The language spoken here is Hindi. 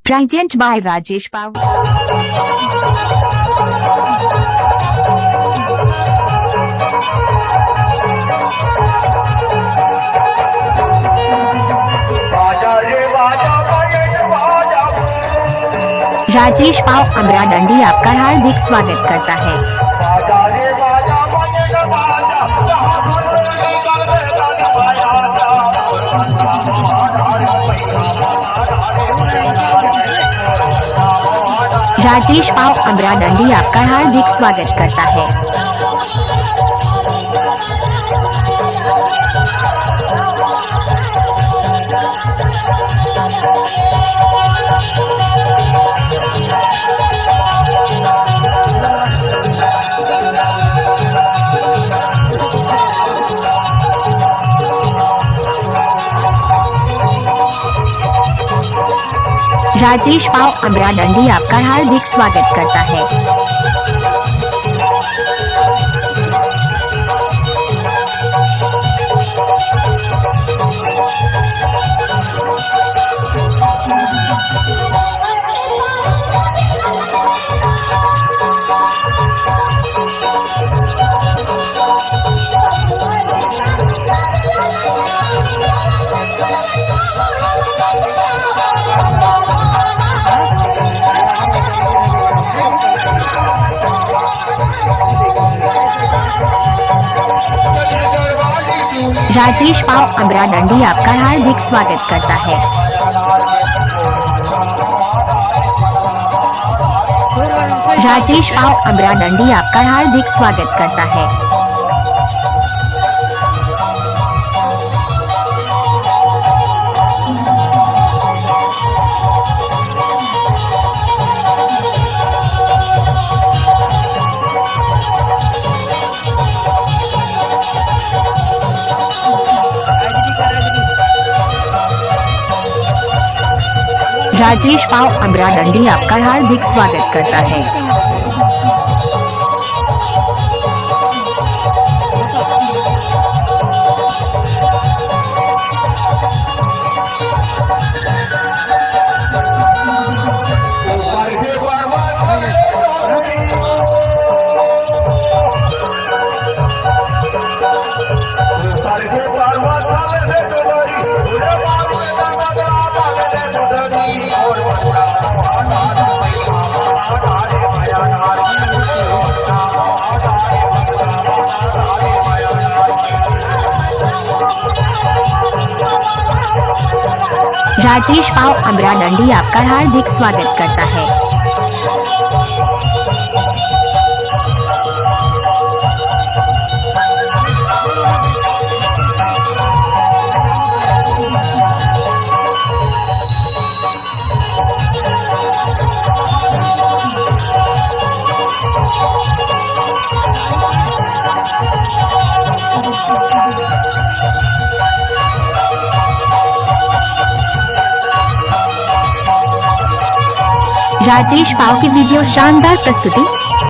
Present by Rajesh Pav. Rajesh पाव अमरा डंडी आपका हार्दिक स्वागत करता है। राजेश पाव अमरा डंडी आपका हार्दिक स्वागत करता है। राजेश पाव अमरा डंडी आपका हार्दिक स्वागत करता है। राजेश पाव अमरा डंडी आपका हार्दिक स्वागत करता है। राजेश पाव अमरा डंडी आपका हार्दिक स्वागत करता है। राजेश पाव अमरा डंडी आपका हार्दिक स्वागत करता है। राजेश पाव अमरा डंडी आपका हार्दिक स्वागत करता है। राजेश पाव की वीडियो शानदार प्रस्तुति।